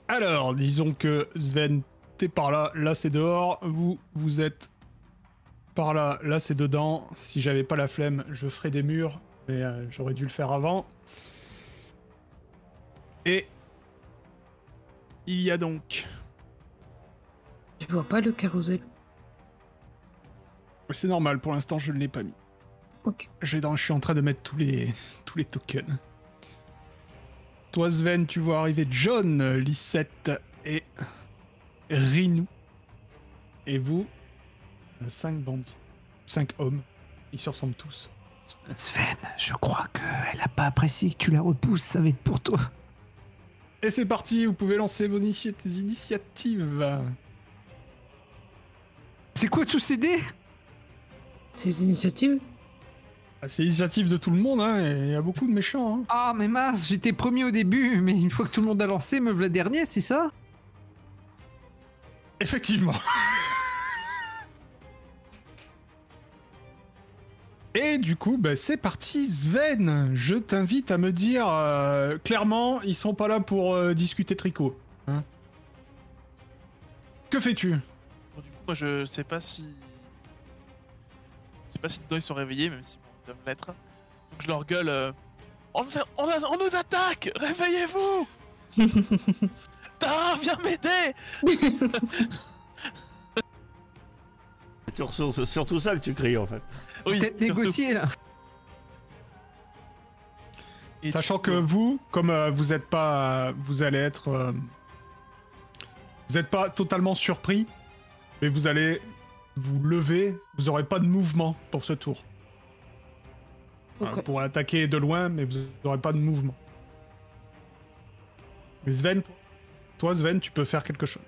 Alors, disons que Sven, t'es par là, là c'est dehors, vous êtes par là, là c'est dedans. Si j'avais pas la flemme, je ferais des murs, mais j'aurais dû le faire avant. Et il y a donc... Je vois pas le carrousel. C'est normal, pour l'instant je ne l'ai pas mis. Ok. Je suis en train de mettre tous les tokens. Toi Sven, tu vois arriver John, Lissette et Rinou. Et vous, 5 bandits. 5 hommes. Ils se ressemblent tous. Sven, je crois qu'elle a pas apprécié que tu la repousses, ça va être pour toi. Et c'est parti, vous pouvez lancer vos initiatives. C'est quoi tous ces dés? Ces initiatives? Ah, c'est l'initiative de tout le monde, hein, et il y a beaucoup de méchants. Hein. Ah mais mince, j'étais premier au début, mais une fois que tout le monde a lancé, me voilà dernier, c'est ça? Effectivement. Et du coup, bah, c'est parti, Sven. Je t'invite à me dire clairement, ils sont pas là pour discuter tricot. Hein. Que fais-tu? Bon, du coup, moi, je sais pas si... Je sais pas si dedans ils sont réveillés, même si bon, ils doivent l'être. Donc je leur gueule on nous attaque! Réveillez-vous! Tara, viens m'aider! C'est surtout ça que tu cries en fait. Oui, Peut-être surtout. négocier là. Et Sachant que vous, comme vous êtes pas... vous allez être... vous êtes pas totalement surpris, mais vous allez vous lever, vous aurez pas de mouvement pour ce tour. Ok. Vous pourrez attaquer de loin, mais vous n'aurez pas de mouvement. Mais Sven, toi Sven, tu peux faire quelque chose.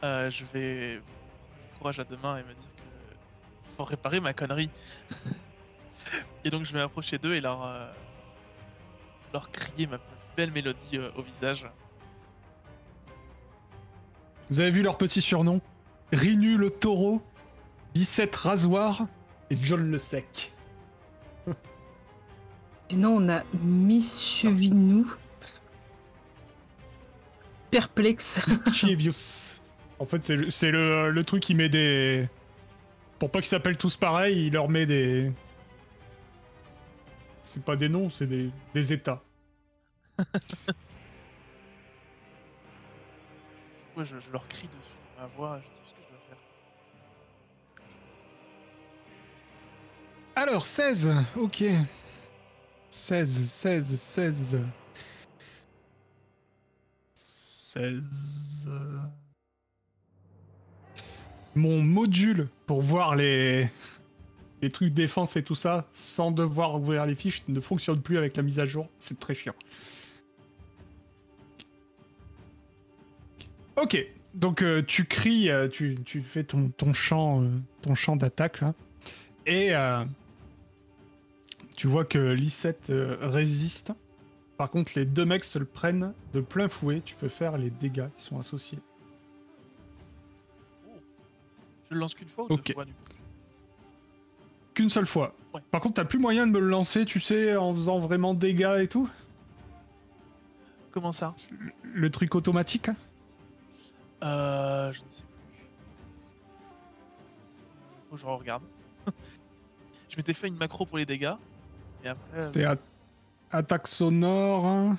Je vais prendre mon courage à deux mains et me dire que faut réparer ma connerie. Et donc je vais m'approcher d'eux et leur crier ma belle mélodie au visage. Vous avez vu leurs petits surnoms? Rinu le taureau, Lissette rasoir et John le sec. Sinon, on a Miss Chevinou. Perplexe. Chievius. En fait, c'est le truc qui met des... Pour pas qu'ils s'appellent tous pareil, il leur met des... C'est pas des noms, c'est des états. Ouais, je leur crie dessus ma voix, je sais plus ce que je dois faire. Alors, 16, ok. 16. 16... Mon module pour voir les trucs défense et tout ça, sans devoir ouvrir les fiches, ne fonctionne plus avec la mise à jour. C'est très chiant. Ok, donc tu cries, tu fais ton chant d'attaque là, et tu vois que Lissette résiste. Par contre, les deux mecs se le prennent de plein fouet. Tu peux faire les dégâts qui sont associés. Je le lance qu'une fois ou Ok. deux fois du coup? Qu'une seule fois. Ouais. Par contre, t'as plus moyen de me le lancer, tu sais, en faisant vraiment dégâts et tout. Comment ça? Le truc automatique. Hein. Je ne sais plus. Faut que je regarde. Je m'étais fait une macro pour les dégâts. Et après... C'était attaque sonore. Hein.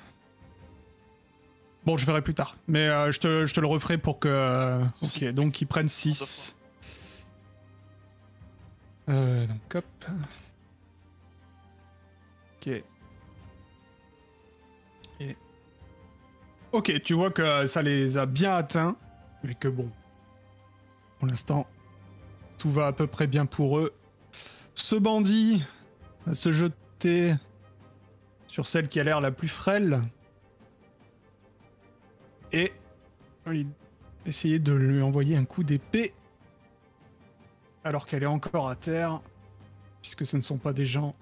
Bon, je verrai plus tard. Mais je te le referai pour que... ok, donc ils prennent 6. Donc hop. Ok. Et... ok, tu vois que ça les a bien atteints. Mais que bon. Pour l'instant, tout va à peu près bien pour eux. Ce bandit va se jeter sur celle qui a l'air la plus frêle. Et essayer de lui envoyer un coup d'épée. Alors qu'elle est encore à terre. Puisque ce ne sont pas des gens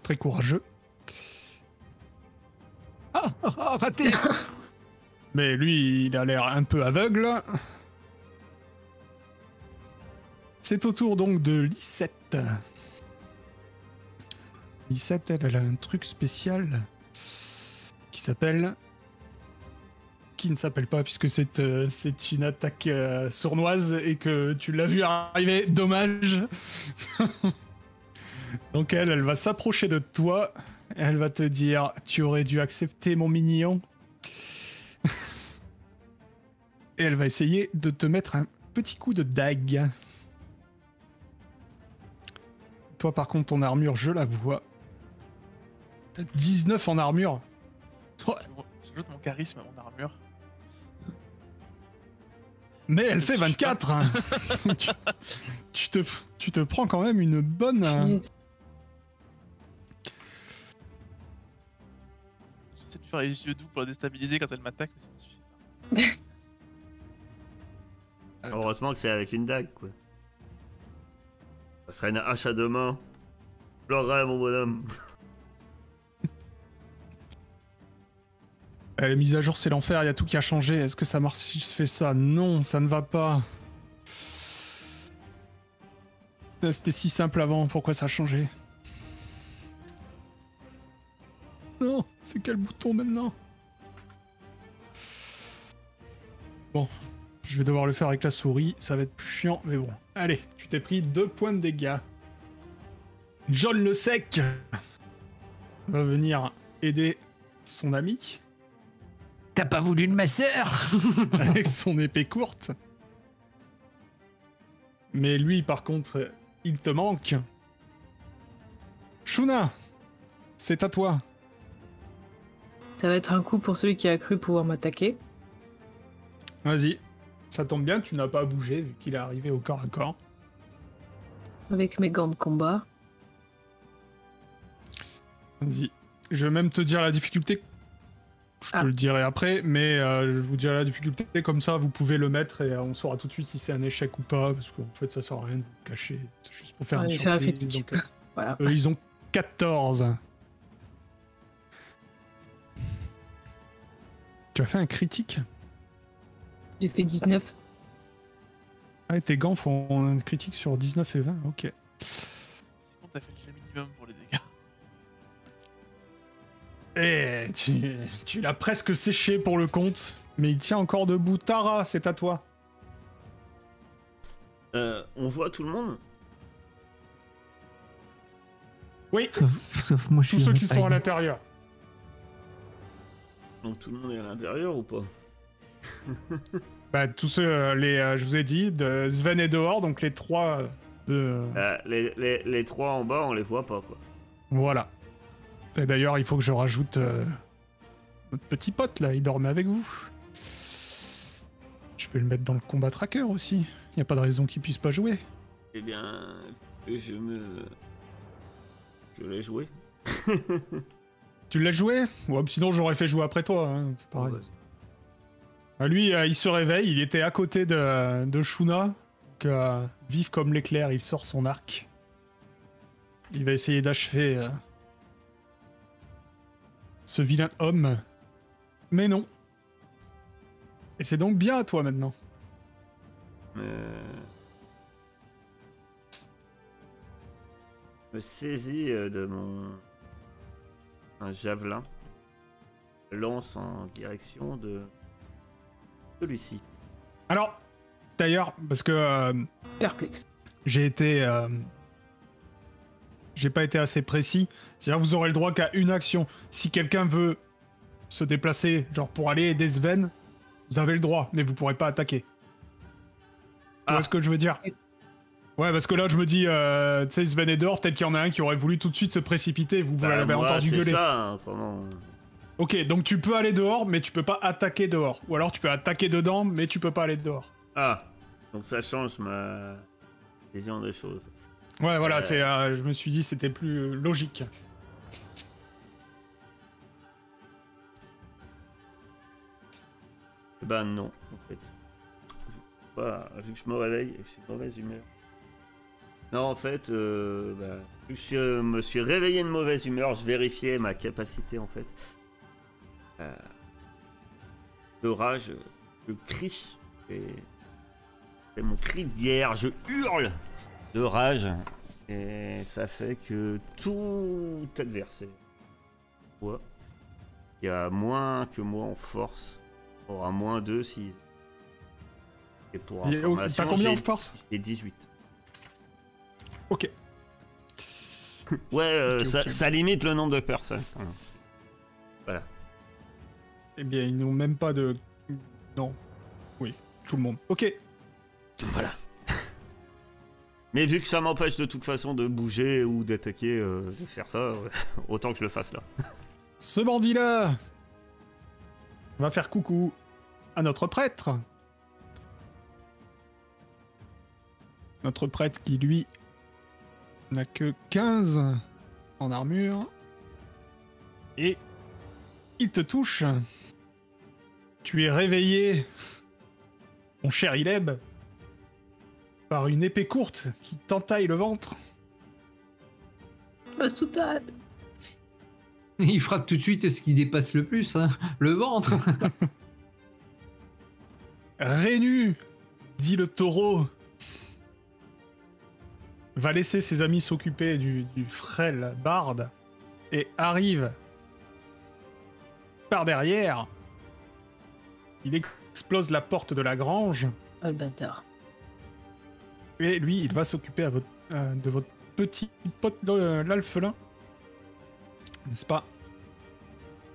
très courageux. Ah, raté. Mais lui, il a l'air un peu aveugle. C'est au tour donc de Lisette. Lisette, elle a un truc spécial qui s'appelle... Qui ne s'appelle pas puisque c'est une attaque sournoise et que tu l'as vu arriver. Dommage. Donc elle va s'approcher de toi. Elle va te dire, tu aurais dû accepter mon mignon. Et elle va essayer de te mettre un petit coup de dague. Toi par contre ton armure, je la vois. T'as 19 en armure. Ouais. J'ajoute mon charisme à mon armure. Mais elle fait 24 hein. Donc, tu te prends quand même une bonne... Punaise. J'essaie de faire les yeux doux pour la déstabiliser quand elle m'attaque, mais ça ne suffit pas. Heureusement que c'est avec une dague, quoi. Ça serait une hache à deux mains. Pleurerais, mon bonhomme. Les mises à jour, c'est l'enfer, il y a tout qui a changé. Est-ce que ça marche si je fais ça? Non, ça ne va pas. C'était si simple avant, pourquoi ça a changé? Non, c'est quel bouton maintenant? Bon, je vais devoir le faire avec la souris, ça va être plus chiant, mais bon. Allez, tu t'es pris 2 points de dégâts. John le Sec va venir aider son ami. T'as pas voulu de ma sœur? Avec son épée courte. Mais lui, par contre, il te manque. Shuna, c'est à toi. Ça va être un coup pour celui qui a cru pouvoir m'attaquer. Vas-y. Ça tombe bien, tu n'as pas bougé vu qu'il est arrivé au corps à corps. Avec mes gants de combat. Vas-y. Je vais même te dire la difficulté. Je te le dirai après, mais je vous dirai la difficulté, comme ça vous pouvez le mettre et on saura tout de suite si c'est un échec ou pas, parce qu'en fait ça sert à rien de vous cacher, c'est juste pour faire une Allez, faire un surprise. critique. Donc, Voilà. ils ont 14. Tu as fait un critique? J'ai fait 19. Ah, et tes gants font un critique sur 19 et 20, ok. C'est bon, t'as fait le jeu minimum pour les dégâts. Eh, tu l'as presque séché pour le compte, mais il tient encore debout. Tara, c'est à toi. On voit tout le monde? Oui, Sauf moi, je suis tous ceux qui sont à hide. l'intérieur. Donc tout le monde est à l'intérieur ou pas? Bah, tous ceux, je vous ai dit, de Sven est dehors, donc les 3 de... Les trois en bas, on les voit pas, quoi. Voilà. Et d'ailleurs, il faut que je rajoute notre petit pote, là, il dormait avec vous. Je vais le mettre dans le combat tracker aussi. Il n'y a pas de raison qu'il puisse pas jouer. Eh bien, je l'ai joué. Tu l'as joué? Ouais, sinon j'aurais fait jouer après toi, hein, c'est pareil. Ouais. Ah, lui, il se réveille, il était à côté de Shuna. Donc, vif comme l'éclair, il sort son arc. Il va essayer d'achever ce vilain homme. Mais non. Et c'est donc bien à toi maintenant. Me saisis de un javelin, lance en direction de celui-ci. Alors, d'ailleurs, parce que Perplexe. j'ai pas été assez précis. C'est-à-dire vous aurez le droit qu'à une action. Si quelqu'un veut se déplacer, genre pour aller aider Sven, vous avez le droit, mais vous pourrez pas attaquer. Tu vois ce que je veux dire? Ouais, parce que là, je me dis, tu sais, Sven est dehors, peut-être qu'il y en a un qui aurait voulu tout de suite se précipiter, vous l'avez moi, entendu c'est gueuler. ça, hein, autrement. Ok, donc tu peux aller dehors, mais tu peux pas attaquer dehors. Ou alors tu peux attaquer dedans, mais tu peux pas aller dehors. Ah, donc ça change ma vision des choses. Ouais, voilà, je me suis dit c'était plus logique. Ben non, en fait. Vu que je me réveille et que je suis de mauvaise humeur. Non, en fait, vu que je me suis réveillé de mauvaise humeur, je vérifiais ma capacité, en fait. De rage, je crie. Et c'est mon cri de guerre, je hurle. de rage. Et ça fait que tout adversaire ouais, qui a moins que moi en force aura moins 2 si. Et pour information, t'as combien en force? J'ai 18. Ok. Ouais, Ok, ok. ça limite le nombre de personnes. Voilà. Eh bien, ils n'ont même pas de... Non. Oui, tout le monde. Ok. Voilà. Mais vu que ça m'empêche de toute façon de bouger ou d'attaquer, de faire ça, autant que je le fasse là. Ce bandit-là va faire coucou à notre prêtre. Notre prêtre qui, lui, n'a que 15 en armure. Et il te touche. Tu es réveillé, mon cher Ileb, par une épée courte qui t'entaille le ventre. Ma soutane. Il frappe tout de suite ce qui dépasse le plus, hein, le ventre. Rénu, dit le taureau, va laisser ses amis s'occuper du frêle barde et arrive par derrière. Il explose la porte de la grange Oh le bâtard. et lui, il va s'occuper de votre petit pote l'alphelin. N'est-ce pas?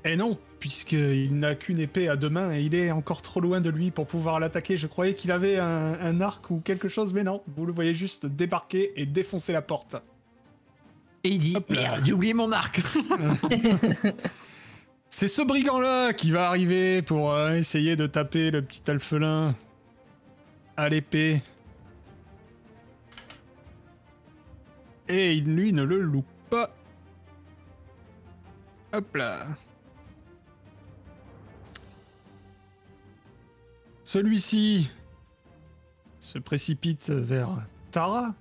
Et non, puisqu'il n'a qu'une épée à 2 mains et il est encore trop loin de lui pour pouvoir l'attaquer. Je croyais qu'il avait un arc ou quelque chose, mais non. Vous le voyez juste débarquer et défoncer la porte. Et il dit, Hop là. merde, j'ai oublié mon arc. C'est ce brigand-là qui va arriver pour essayer de taper le petit alphelin à l'épée. Et lui ne le loupe pas. Hop là. Celui-ci se précipite vers Tara.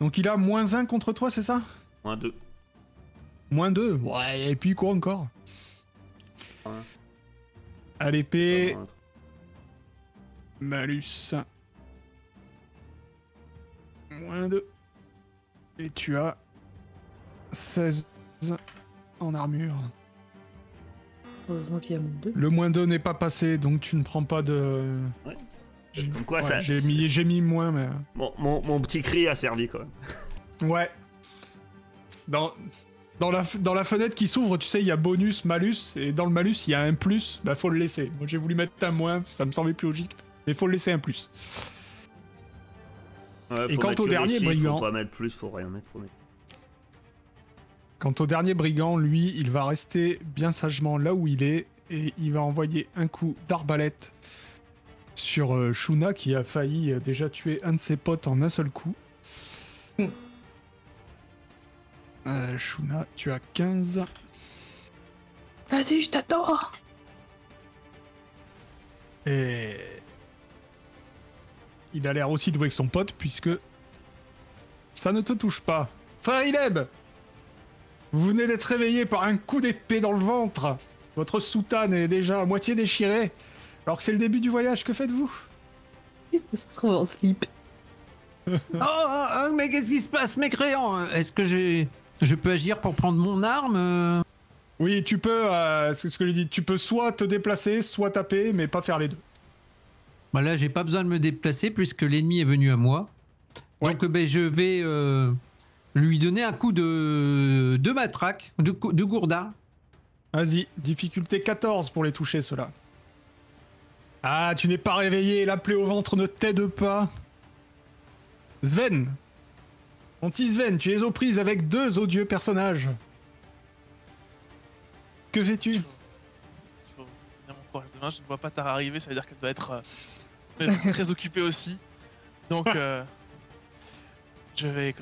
Donc il a -1 contre toi, c'est ça? Moins 2. -2. Ouais, et puis quoi encore? Ouais. À l'épée, malus. -2. Et tu as 16 en armure. Heureusement qu'il y a mon 2. Le -2 n'est pas passé, donc tu ne prends pas de... Ouais. J'ai- Comme quoi, ouais, ça- j'ai mis moins, mais... Mon petit cri a servi quand même. Ouais. Dans la fenêtre qui s'ouvre, tu sais, il y a bonus, malus, et dans le malus, il y a un plus, bah faut le laisser. Moi j'ai voulu mettre un moins, ça me semblait plus logique, mais faut le laisser un plus. Ouais, Et faut quant mettre au que les dernier chiffres, brigand- Faut pas mettre plus, faut rien mettre, faut mettre. Quant au dernier brigand, lui, il va rester bien sagement là où il est, et il va envoyer un coup d'arbalète sur Shuna, qui a failli déjà tuer un de ses potes en un seul coup. Shuna, tu as 15. Vas-y, je t'attends. Et il a l'air aussi doué que son pote, puisque ça ne te touche pas. Frère Ileb, vous venez d'être réveillé par un coup d'épée dans le ventre. Votre soutane est déjà à moitié déchirée. Alors que c'est le début du voyage, que faites-vous? Il se retrouve en slip. Oh, mais qu'est-ce qui se passe, mécréant? Est-ce que je peux agir pour prendre mon arme? Oui, tu peux, c'est ce que je dis, tu peux soit te déplacer, soit taper, mais pas faire les deux. Bah là, j'ai pas besoin de me déplacer puisque l'ennemi est venu à moi. Ouais. Donc, ben, je vais lui donner un coup de matraque, de gourdin. Vas-y, difficulté 14 pour les toucher, ceux-là. Ah, tu n'es pas réveillé, la plaie au ventre ne t'aide pas. Sven, mon petit Sven, tu es aux prises avec 2 odieux personnages. Que fais-tu? Il faut tenir mon courage demain. Je ne vois pas Tara arriver, ça veut dire qu'elle doit être très occupée aussi. Donc, je vais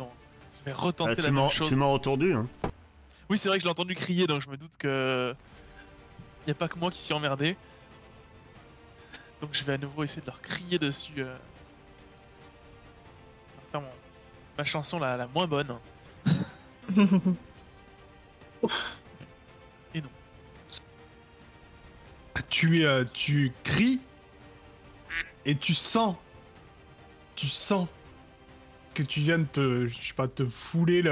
retenter la même chose. Tu m'as entendu, hein. Oui, c'est vrai que je l'ai entendu crier, donc je me doute que il n'y a pas que moi qui suis emmerdé. Donc je vais à nouveau essayer de leur crier dessus. Faire ma chanson la moins bonne. Et non. Tu cries et tu sens que tu viens de je sais pas, te fouler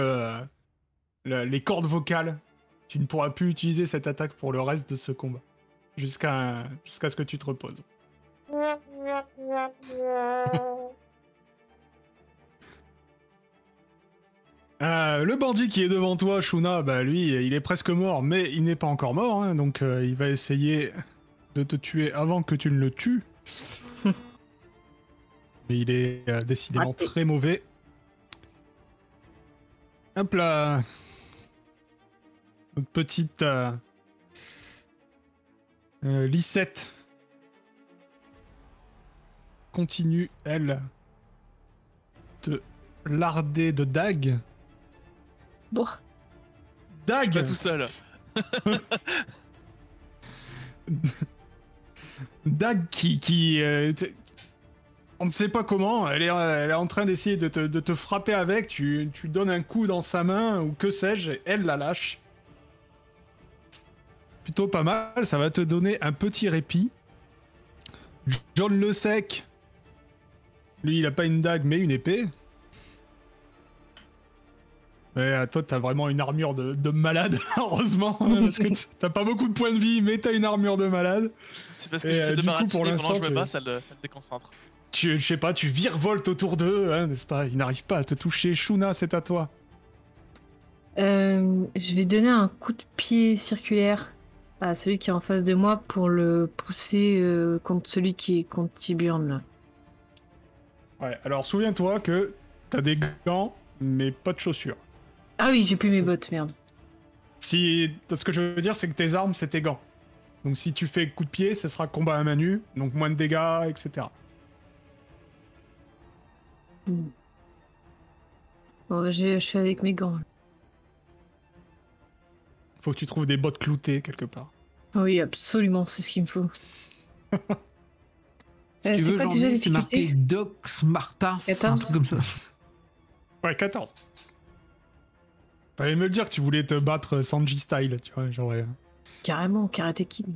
les cordes vocales. Tu ne pourras plus utiliser cette attaque pour le reste de ce combat. Jusqu'à ce que tu te reposes. Le bandit qui est devant toi, Shuna, bah lui, il est presque mort, mais il n'est pas encore mort, hein, donc il va essayer de te tuer avant que tu ne le tues. Mais il est décidément Raté. très mauvais. Hop là. Notre petite Lysette continue, elle, de larder de dagues. Bon, Dague Pas tout seul. Dague on ne sait pas comment, elle est en train d'essayer de te frapper avec, tu donnes un coup dans sa main, ou que sais-je, et elle la lâche. Plutôt pas mal, ça va te donner un petit répit. John le Sec, lui il a pas une dague mais une épée. Ouais, toi t'as vraiment une armure de malade, heureusement, parce que t'as pas beaucoup de points de vie, mais t'as une armure de malade. C'est parce que Et, j'essaie de du coup, baratiner pour pendant l'instant, que je me tu- bats, ça le déconcentre. Je sais pas, tu virevoltes autour d'eux, hein, n'est-ce pas? Ils n'arrivent pas à te toucher. Shuna, c'est à toi. je vais donner un coup de pied circulaire à celui qui est en face de moi pour le pousser contre celui qui est contre Tiburn. Là. Ouais, alors souviens-toi que t'as des gants, mais pas de chaussures. Ah oui, j'ai plus mes bottes, merde. Ce que je veux dire, c'est que tes armes, c'est tes gants. Donc si tu fais coup de pied, ce sera combat à main nue, donc moins de dégâts, etc. Bon, je suis avec mes gants. Faut que tu trouves des bottes cloutées quelque part. Oui, absolument, c'est ce qu'il me faut. Si tu c'est veux, quoi j'en déjà ai, les c'est marqué difficultés Dox Martas, un 14. truc comme ça. Ouais, 14. Fallait me le dire que tu voulais te battre Sanji style, tu vois, genre... Carrément, Karate Kid.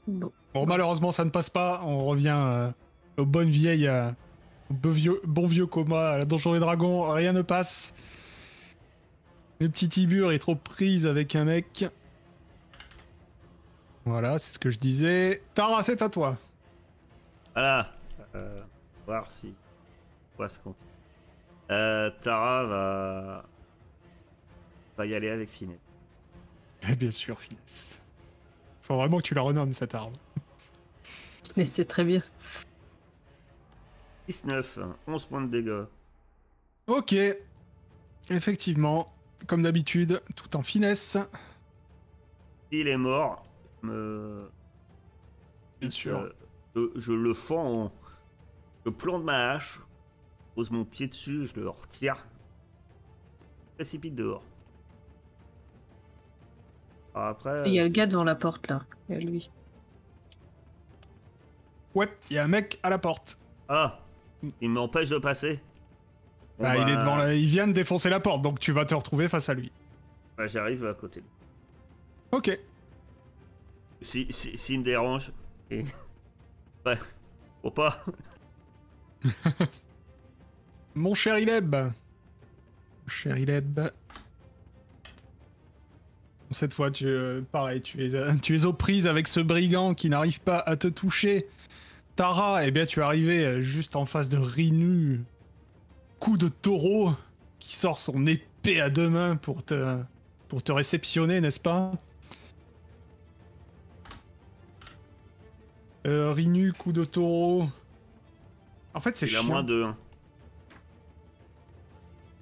Bon. Bon, malheureusement, ça ne passe pas. On revient aux bonnes vieilles... au bon vieux coma à la Donjon et Dragon. Rien ne passe. Le petit Tibur est trop prise avec un mec. Voilà, c'est ce que je disais. Tara, c'est à toi. Voilà. Voir si. Quoi se continue. Tara va y aller avec Finette. Eh bien sûr, finesse. Faut vraiment que tu la renommes, cette arme. Mais c'est très bien. 19, 11 points de dégâts. Ok. Effectivement, comme d'habitude, tout en finesse. Il est mort. Me... Bien sûr. Je le fends, je plante ma hache, pose mon pied dessus, je le retire, précipite dehors. Alors après, Il y a le c'est- gars devant la porte là. Il y a lui. Ouais, il y a un mec à la porte. Ah, il m'empêche de passer. Bon, Bah, il est devant il vient de défoncer la porte, donc tu vas te retrouver face à lui. Bah, j'arrive à côté. Ok. S'il me dérange, et... ouais, faut pas. Mon cher Ileb. Mon cher Ileb. Cette fois, pareil, tu es aux prises avec ce brigand qui n'arrive pas à te toucher. Tara, eh bien, tu es arrivé juste en face de Rinu. Coup de taureau qui sort son épée à deux mains pour te réceptionner, n'est-ce pas? Rinu, coup de taureau. En fait, c'est Il a chiant. moins de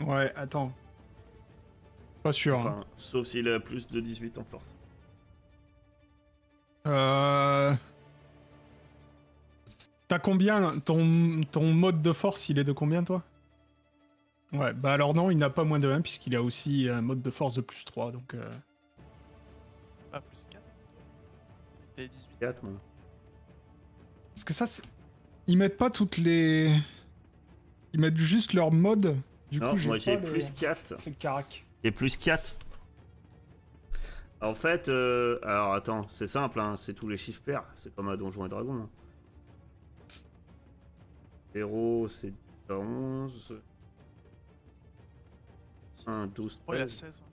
1. Ouais, attends. Pas sûr. Hein. Enfin, sauf s'il a plus de 18 en force. T'as combien ton mode de force, il est de combien, toi? Ouais, bah alors non, il n'a pas moins de 1, puisqu'il a aussi un mode de force de plus 3, donc... Ah, plus 4. T'as 18. 4, moi. Parce que ça, c'est... Ils mettent pas toutes les... Ils mettent juste leur mode. Du Non, coup, moi j'ai pas le- plus 4. C'est le carac. J'ai plus 4. En fait, alors attends, c'est simple, hein, c'est tous les chiffres pairs. C'est comme à Donjons et Dragons. Hein. 0, c'est 11. 1, 12, Oh, il a 13, 16.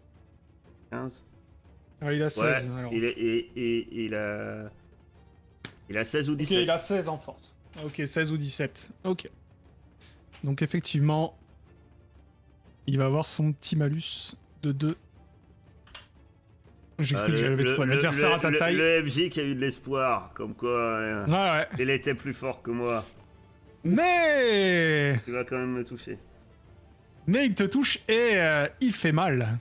15. Ah, il a 16. Ouais, alors. il a 16 ou Ok, 17. il a 16 en force. Ok, 16 ou 17. Ok. Donc effectivement, il va avoir son petit malus de 2. J'ai cru que j'avais trouvé l'adversaire à ta taille. Le MJ qui a eu de l'espoir, comme quoi Ouais, ouais. il était plus fort que moi. Mais Il va quand même me toucher. il te touche et il fait mal.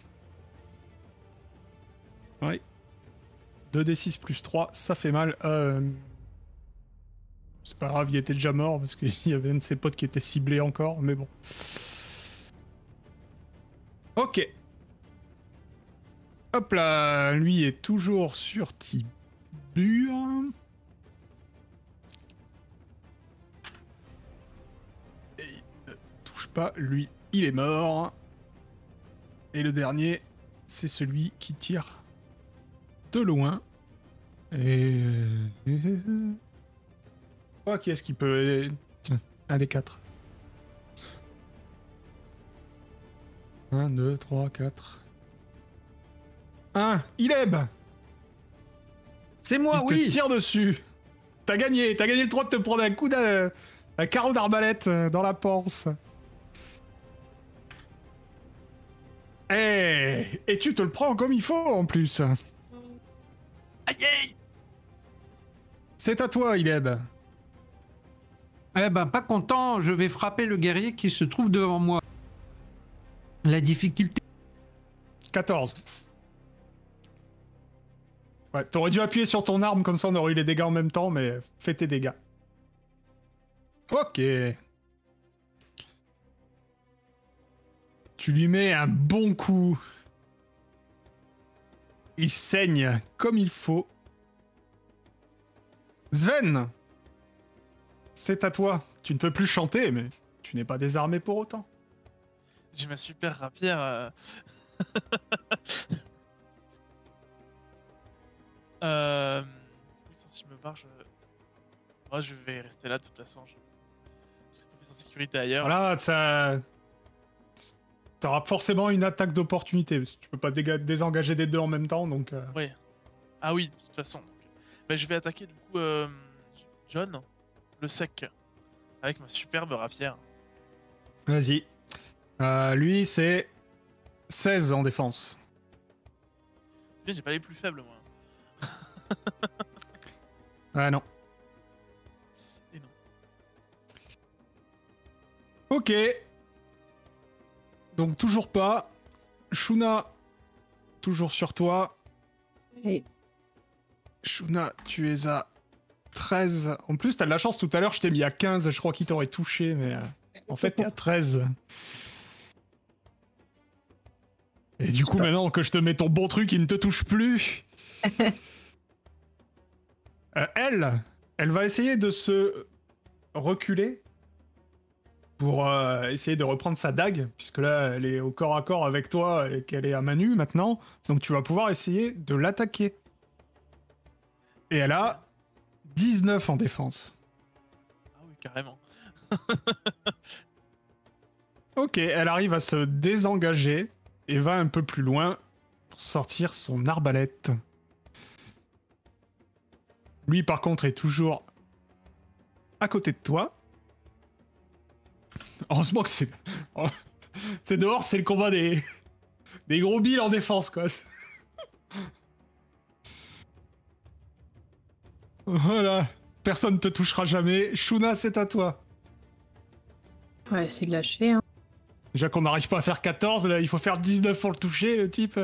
Ouais. 2d6 plus 3, ça fait mal. C'est pas grave, il était déjà mort parce qu'il y avait un de ses potes qui était ciblé encore, mais bon. Ok. Hop là, lui est toujours sur Tibur. Et il ne touche pas, lui, il est mort. Et le dernier, c'est celui qui tire de loin. Et... Oh, qui est-ce qui peut... Tiens, un des 4. 1, 2, 3, 4... 1, Ileb. C'est moi, Il te oui. tire dessus. T'as gagné le droit de te prendre un coup d'un carreau d'arbalète dans la panse. Et tu te le prends comme il faut en plus. Aïe aïe. C'est à toi, Ileb. Eh ben, pas content, je vais frapper le guerrier qui se trouve devant moi. La difficulté. 14. Ouais, t'aurais dû appuyer sur ton arme, comme ça on aurait eu les dégâts en même temps, mais fais tes dégâts. Ok. Tu lui mets un bon coup. Il saigne comme il faut. Sven, c'est à toi. Tu ne peux plus chanter, mais tu n'es pas désarmé pour autant. J'ai ma super rapière. Oui, si je me barre, moi je vais rester là de toute façon. Je serai pas plus en sécurité ailleurs. Voilà, ça... T'auras forcément une attaque d'opportunité, parce que tu peux pas désengager des deux en même temps, donc... Oui. Ah oui, de toute façon. Donc, bah, je vais attaquer du coup John, le sec, avec ma superbe rapière. Vas-y. Lui, c'est 16 en défense. C'est bien, j'ai pas les plus faibles moi. Ah non. Et non. Ok. Donc toujours pas. Shuna, toujours sur toi. Et Shuna, tu es à 13. En plus, t'as de la chance, tout à l'heure, je t'ai mis à 15. Je crois qu'il t'aurait touché, mais en fait, t'es à 13. Et du coup, maintenant que je te mets ton bon truc, il ne te touche plus. Elle va essayer de se reculer pour essayer de reprendre sa dague, puisque là, elle est au corps à corps avec toi et qu'elle est à main nue maintenant. Donc tu vas pouvoir essayer de l'attaquer. Et elle a 19 en défense. Ah oui, carrément. Ok, elle arrive à se désengager et va un peu plus loin pour sortir son arbalète. Lui, par contre, est toujours à côté de toi. Heureusement que c'est... c'est dehors, c'est le combat des gros billes en défense, quoi. Voilà. Personne te touchera jamais. Shuna, c'est à toi. ouais, c'est de l'achever. Hein. Déjà qu'on n'arrive pas à faire 14, là, il faut faire 19 pour le toucher, le type.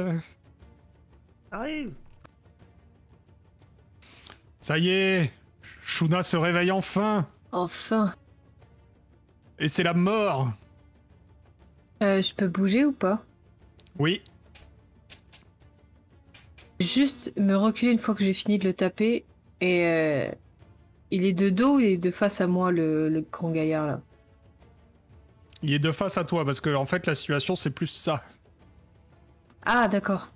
Arrive. Ça y est. Shuna se réveille enfin. Enfin. Et c'est la mort. Je peux bouger ou pas? Oui. Juste me reculer une fois que j'ai fini de le taper. Et il est de dos ou il est de face à moi, le grand gaillard là? Il est de face à toi, parce que en fait, la situation, c'est plus ça. Ah, d'accord.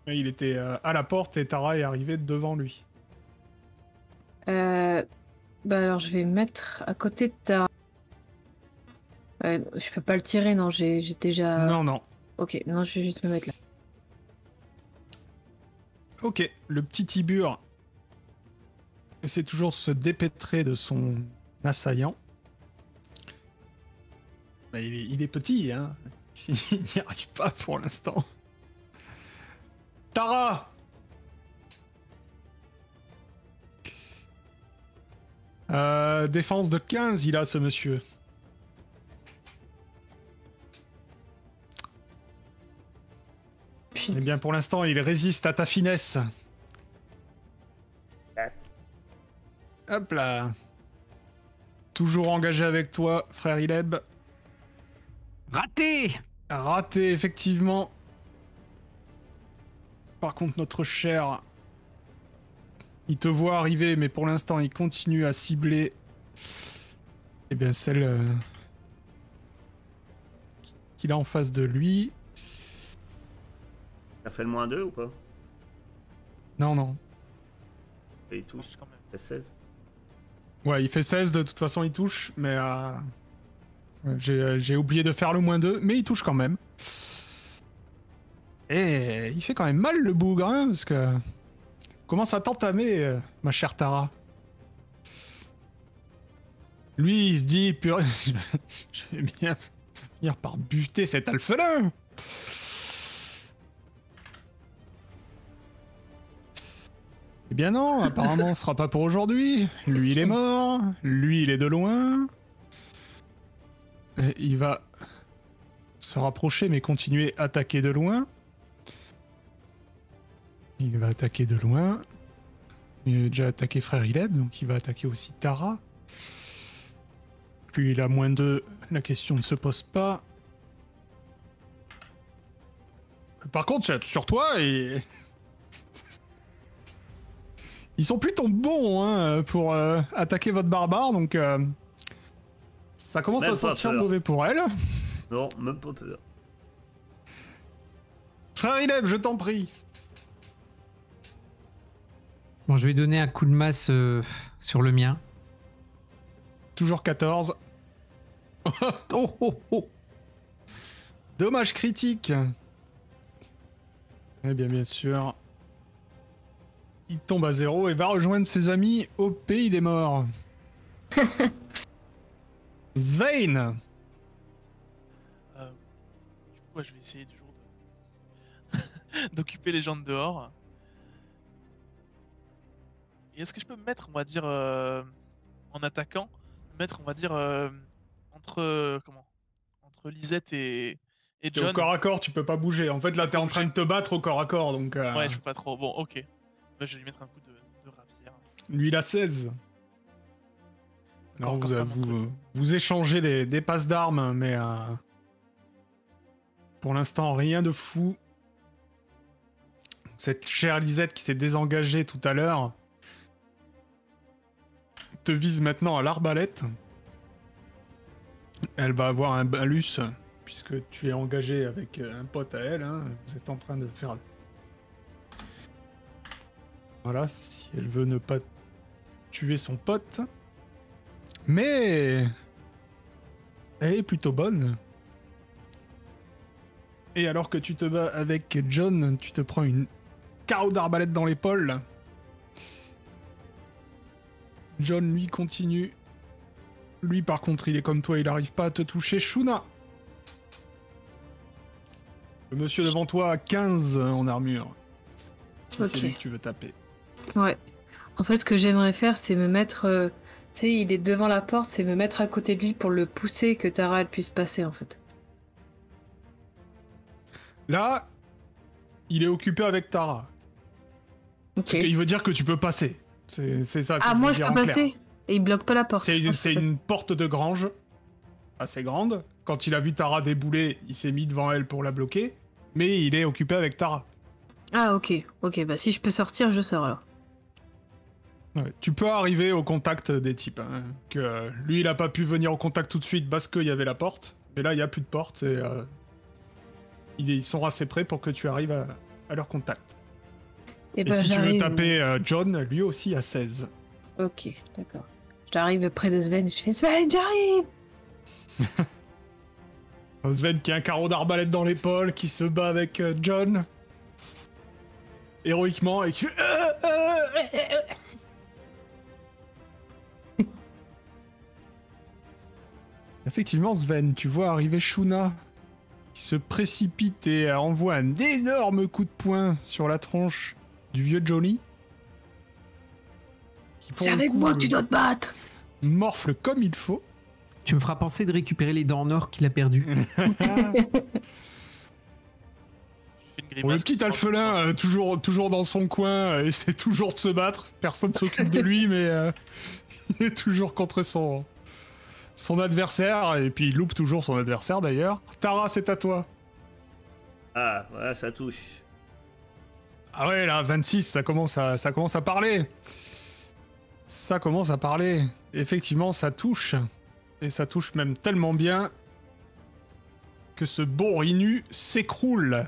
Il était à la porte et Tara est arrivée devant lui. Bah alors je vais me mettre à côté de ta... Je peux pas le tirer, non, j'ai déjà... Non, non. Ok, non, je vais juste me mettre là. Ok, le petit Tibur essaie toujours de se dépêtrer de son assaillant. Bah, il est petit, hein. Il n'y arrive pas pour l'instant. Tara! Défense de 15, il a ce monsieur. Eh bien, pour l'instant, il résiste à ta finesse. Hop là. Toujours engagé avec toi, frère Ileb. Raté! Raté, effectivement. Par contre, notre cher... Il te voit arriver, mais pour l'instant, il continue à cibler... Eh bien, celle... qu'il a en face de lui. T'as fait le -2 ou pas? Non, non. Et il touche Quand même. fait 16. Ouais, il fait 16, de toute façon, il touche, mais... ouais, j'ai oublié de faire le -2, mais il touche quand même. Et il fait quand même mal, le bougre, hein, parce que... Commence à t'entamer, ma chère Tara. Lui, il se dit, purée, je vais bien finir par buter cet alphelin. Eh bien non, apparemment ce sera pas pour aujourd'hui. Lui il est mort, lui il est de loin. Et il va se rapprocher mais continuer à attaquer de loin. Il va attaquer de loin. Il a déjà attaqué frère Ileb, donc il va attaquer aussi Tara. Puis il a -2, la question ne se pose pas. Par contre, sur toi, et... ils sont plutôt bons hein, pour attaquer votre barbare, donc ça commence Même à pas sentir peur. mauvais pour elle. Non, même pas peur. Frère Ileb, je t'en prie. Bon, je vais donner un coup de masse sur le mien. Toujours 14. Oh, oh, oh. Dommage critique. Eh bien sûr. Il tombe à 0 et va rejoindre ses amis au pays des morts. Svein. Du coup, je vais essayer du jour d'occuper les gens de dehors. Et est-ce que je peux me mettre, on va dire, en attaquant, me mettre, on va dire, entre Lisette et T'es John. au corps à corps, tu peux pas bouger. En fait, là, t'es en train de te battre au corps à corps, donc... Ouais, je peux pas trop. Bon, ok. Bah, je vais lui mettre un coup de rapière. Lui, il a 16. Non, Encore pas mon truc. vous échangez des passes d'armes, mais... pour l'instant, rien de fou. Cette chère Lisette qui s'est désengagée tout à l'heure te vise maintenant à l'arbalète. Elle va avoir un malus, puisque tu es engagé avec un pote à elle. Hein. Vous êtes en train de faire... Voilà, si elle veut ne pas tuer son pote. Mais... elle est plutôt bonne. Et alors que tu te bats avec John, tu te prends une carreau d'arbalète dans l'épaule. John, lui, continue. Lui, par contre, il est comme toi, il arrive pas à te toucher. Shuna. Le monsieur devant toi a 15 en armure. Si c'est Ok. lui que tu veux taper. Ouais. En fait, ce que j'aimerais faire, c'est me mettre... tu sais, il est devant la porte, c'est me mettre à côté de lui pour le pousser, que Tara, elle puisse passer, en fait. Là, il est occupé avec Tara. Ok. Il veut dire que tu peux passer. C'est ça que Ah, je moi, veux je dire peux en clair. passer. Et il bloque pas la porte. C'est une porte de grange assez grande. Quand il a vu Tara débouler, il s'est mis devant elle pour la bloquer. Mais il est occupé avec Tara. Ah, ok. Ok, bah si je peux sortir, je sors alors. Ouais. Tu peux arriver au contact des types. Hein, que lui, il a pas pu venir au contact tout de suite parce qu'il y avait la porte. Mais là, il y a plus de porte et ils sont assez près pour que tu arrives à leur contact. Et Et ben, si tu veux j'arrive. taper John, lui aussi à 16. Ok, d'accord. J'arrive près de Sven, je fais Sven, j'arrive. Sven qui a un carreau d'arbalète dans l'épaule, qui se bat avec John. Héroïquement, et qui... Effectivement, Sven, tu vois arriver Shuna, qui se précipite et envoie un énorme coup de poing sur la tronche du vieux Johnny. Qui, pour C'est le avec coup, moi que tu dois te battre. morfle comme il faut. Tu me feras penser de récupérer les dents en or qu'il a perdues. Je fais une Bon, le grimace. petit alphelin, toujours dans son coin, essaie toujours de se battre. Personne s'occupe de lui, mais il est toujours contre son adversaire. Et puis il loupe toujours son adversaire d'ailleurs. Tara, c'est à toi. Ah, voilà, ça touche. Ah ouais, là, 26, ça commence à parler. Ça commence à parler. Effectivement, ça touche. Et ça touche même tellement bien que ce beau Rinu s'écroule.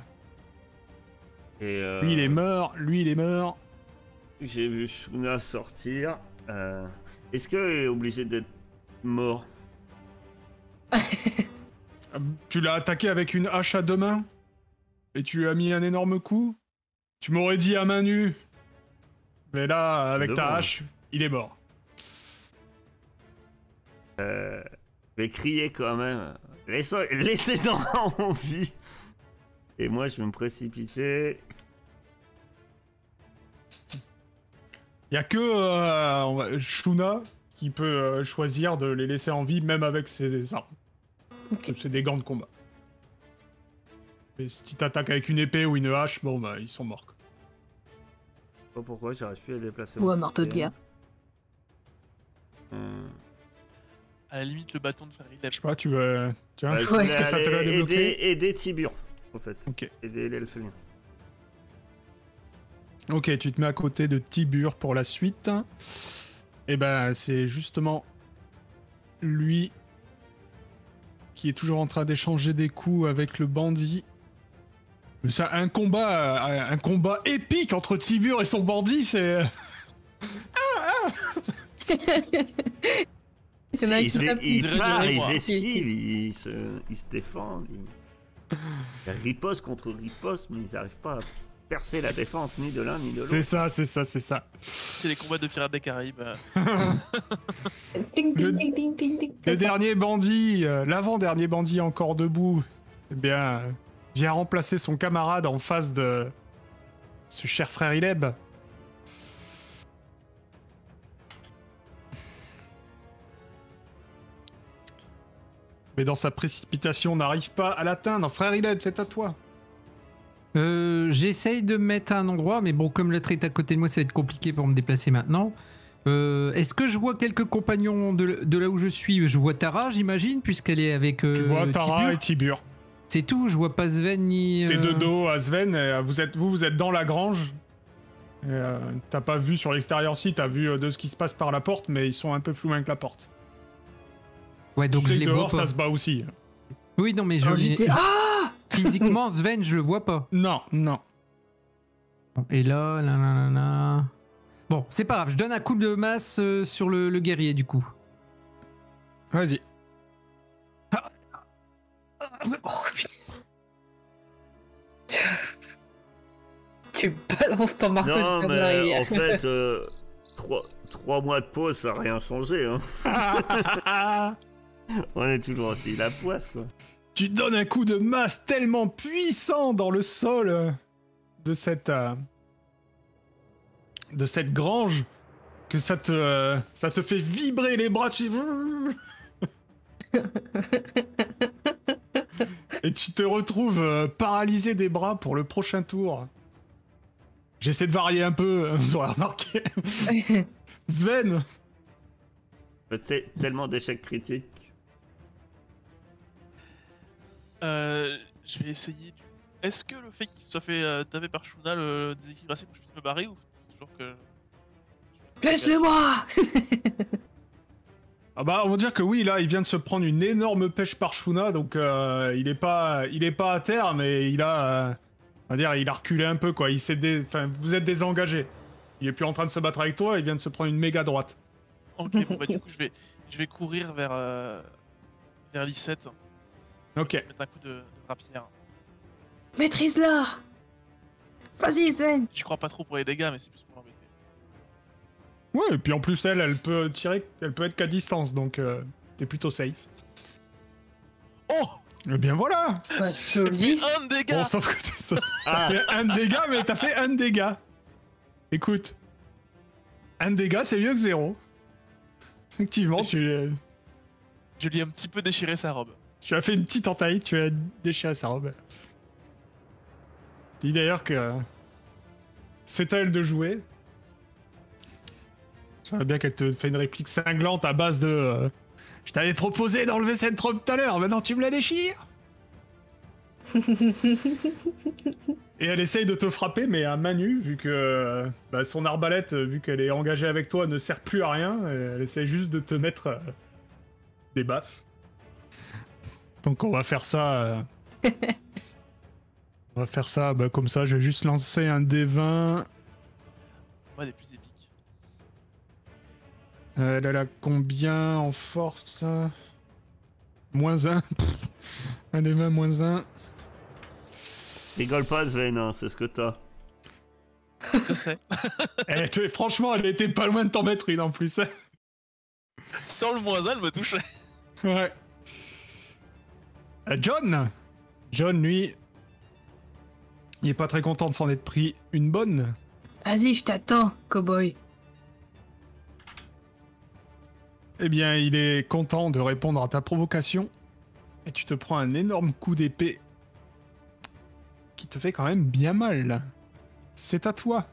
Et Lui, il est mort. Lui, il est mort. j'ai vu Shuna sortir. Est-ce qu'il est obligé d'être mort? Tu l'as attaqué avec une hache à deux mains et tu lui as mis un énorme coup. Tu m'aurais dit à main nue. Mais là, avec ta Devant. hache, il est mort. Je vais crier quand même. Laissez-en en vie. Et moi, je vais me précipiter. Il y a que Shuna qui peut choisir de les laisser en vie, même avec ses armes. Ok. C'est des gants de combat. Et si tu t'attaques avec une épée ou une hache, bon bah ils sont morts. Je sais pas pourquoi, j'arrive plus à déplacer. Ou mon un marteau de côté. guerre. À la limite, le bâton de Farid. Je sais pas, tu veux... Tiens, Bah, je est-ce voulais que ça te l'a aller débloqué aider Tibur, en fait. Ok. Aider l'elfelin. Ok, tu te mets à côté de Tibur pour la suite. Et ben, c'est justement lui qui est toujours en train d'échanger des coups avec le bandit. Mais ça, un combat épique entre Tibur et son bandit, c'est... Il y en a qui Si, tapent, ils qui- partent, qui- ils qui- esquivent, ils se défendent. Ils riposte contre riposte, mais ils n'arrivent pas à percer la défense ni de l'un ni de l'autre. C'est ça, c'est ça, c'est ça. C'est les combats de pirates des Caraïbes. Ting, Le- ting, ting, ting, ting, ting. Le dernier bandit, l'avant-dernier bandit encore debout, eh bien, vient remplacer son camarade en face de ce cher frère Ileb. Mais dans sa précipitation, n'arrive pas à l'atteindre. Frère Ileb, c'est à toi. J'essaye de me mettre à un endroit, mais bon, comme l'autre est à côté de moi, ça va être compliqué pour me déplacer maintenant. Est-ce que je vois quelques compagnons de là où je suis? Je vois Tara, j'imagine, puisqu'elle est avec Tu vois Tara Tibur. et Tibur. C'est tout, je vois pas Sven ni... T'es de dos à Sven, et vous êtes dans la grange. Et, t'as pas vu sur l'extérieur, si, t'as vu de ce qui se passe par la porte, mais ils sont un peu plus loin que la porte. Ouais, donc tu sais je que les vois dehors, pas. ça se bat aussi. Oui, non, mais Alors, j'étais- Ah physiquement, Sven, je le vois pas. Non, non. Et là, là. Bon, c'est pas grave, je donne un coup de masse sur le guerrier, du coup. Vas-y. Oh putain. Tu balances ton marteau Non, de mais derrière. en fait, 3 mois de pause, ça n'a rien changé. Hein. On est toujours aussi la poisse, quoi. Tu donnes un coup de masse tellement puissant dans le sol de cette grange que ça te fait vibrer les bras. Et tu te retrouves paralysé des bras pour le prochain tour. J'essaie de varier un peu, vous aurez remarqué. Sven, Tellement d'échecs critiques. Je vais essayer. Est-ce que le fait qu'il se soit fait taper par Shuna le déséquilibre assez pour que je puisse me barrer ou faut toujours que. Laisse-le-moi. ah bah on va dire que oui, là il vient de se prendre une énorme pêche par Shuna, donc il est pas à terre, mais il a, on va dire, il a reculé un peu quoi. Vous êtes désengagé. Il est plus en train de se battre avec toi, il vient de se prendre une méga droite. Ok, bon bah du coup je vais courir vers Lysette. Ok. Mettre un coup de rapière. Maîtrise-la. Vas-y, Sven. J'y crois pas trop pour les dégâts, mais c'est plus pour l'embêter. Ouais, et puis en plus, elle peut tirer, elle peut être qu'à distance, donc t'es plutôt safe. Oh! Eh bien voilà. Bah, joli. Un dégât! Bon, sauf que t'as fait un dégât, mais t'as fait un dégât. Écoute, un dégât, c'est mieux que 0. Effectivement, tu Je lui ai un petit peu déchiré sa robe. as fait une petite entaille, tu as déchiré sa robe. Dis d'ailleurs que c'est à elle de jouer. J'aimerais bien qu'elle te fait une réplique cinglante à base de je t'avais proposé d'enlever cette robe tout à l'heure, maintenant tu me la déchires. Et elle essaye de te frapper, mais à main nue, vu que son arbalète, vu qu'elle est engagée avec toi, ne sert plus à rien. Elle essaye juste de te mettre des baffes. Donc on va faire ça. On va faire ça comme ça. Je vais juste lancer un D20. Ouais, des plus épiques. Elle a combien en force? -1. Un D20 -1. Rigole pas, Sven, hein, c'est ce que t'as. Je sais. Franchement, elle était pas loin de t'en mettre une en plus. Sans le -1, elle me touchait. Ouais. John, lui, il est pas très content de s'en être pris une bonne. Vas-y, je t'attends, cowboy. Eh bien, il est content de répondre à ta provocation. Et tu te prends un énorme coup d'épée qui te fait quand même bien mal. C'est à toi.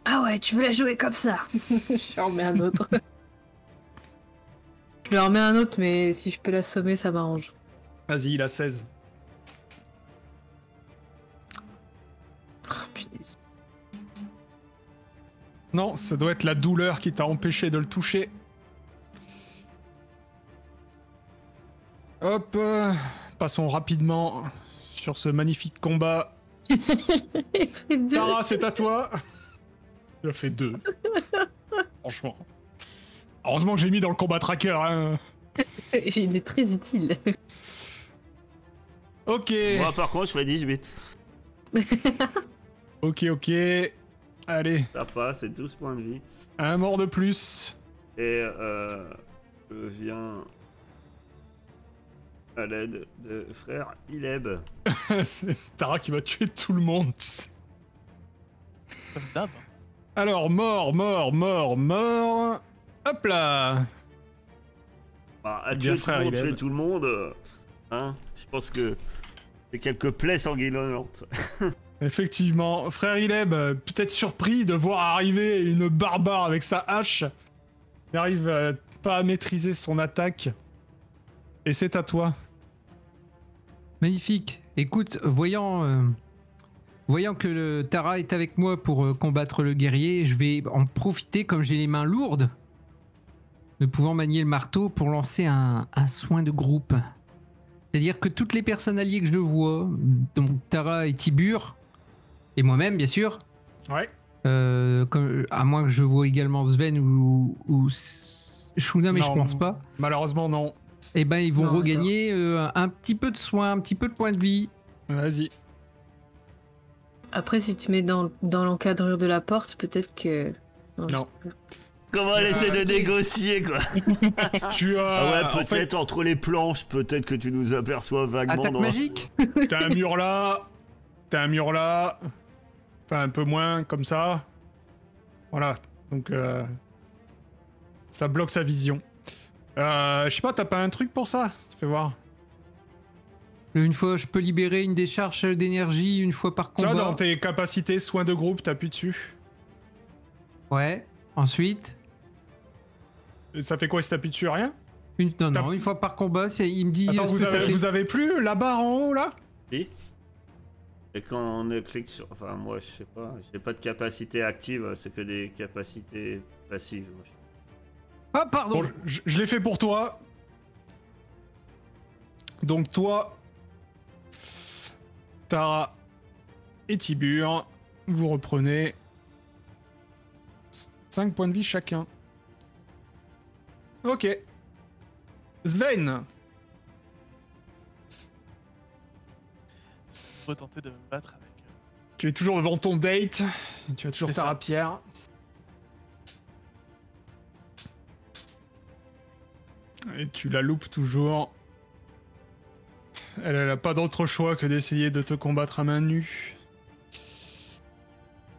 Ah ouais, tu veux la jouer comme ça? Je remets un autre. Je lui en remets un autre, mais si je peux l'assommer, ça m'arrange. Vas-y, il a 16. Oh, punaise. Non, ça doit être la douleur qui t'a empêché de le toucher. Hop, passons rapidement sur ce magnifique combat. Tara, c'est à toi. Il a fait 2. Franchement. Heureusement que j'ai mis dans le combat tracker. Hein. Il est très utile. Ok. Moi, par contre, je fais 18. Ok. Allez, Ça passe, c'est 12 points de vie. un mort de plus. Et je viens à l'aide de frère Ileb. C'est Tara qui va tuer tout le monde, tu sais. Comme d'hab. Alors, mort. Hop là. Bah, à Bien, tuer frère tout le monde, Ileb. tuer tout le monde. Hein, je pense que j'ai quelques plaies sanguinolentes. Effectivement, frère Ileb, peut-être surpris de voir arriver une barbare avec sa hache. Il n'arrive pas à maîtriser son attaque. Et c'est à toi. Magnifique. Écoute, voyant que le Tara est avec moi pour combattre le guerrier, je vais en profiter, comme j'ai les mains lourdes, de pouvoir manier le marteau pour lancer un soin de groupe. C'est-à-dire que toutes les personnes alliées que je vois, donc Tara et Tibur, et moi-même bien sûr, Ouais. à moins que je vois également Sven ou Shuna, mais Non. je pense pas, Malheureusement, non. et ben ils vont Non, regagner un petit peu de soin, un petit peu de points de vie. Vas-y. Après, si tu mets dans l'encadrure de la porte, peut-être que... Non. je sais pas. Comment elle essaie de négocier, quoi. Tu as. Ah ouais, en peut-être fait, entre les planches, peut-être que tu nous aperçois vaguement. Attaque dans- magique. t'as un mur là. Enfin, un peu moins, comme ça. Voilà. Donc, ça bloque sa vision. Je sais pas, t'as pas un truc pour ça? Fais voir. Une fois, je peux libérer une décharge d'énergie une fois par Ça, combat. dans tes capacités soins de groupe, t'appuies dessus. Ouais. Ensuite, Et ça fait quoi si t'appuies dessus? Rien? non, une fois par combat, il me dit Attends, ce que ça fait. vous avez plus la barre en haut là? Si. Et quand on clique sur. Enfin, moi, je sais pas. J'ai pas de capacité active, c'est que des capacités passives. Moi, Ah, pardon. Bon, je l'ai fait pour toi. Donc toi, Tara et Tibur, vous reprenez 5 points de vie chacun. Ok. Sven, retenter de me battre avec. Tu es toujours devant ton date. Tu as toujours C'est ta ça. rapière. Et tu la loupes toujours. Elle a pas d'autre choix que d'essayer de te combattre à main nue.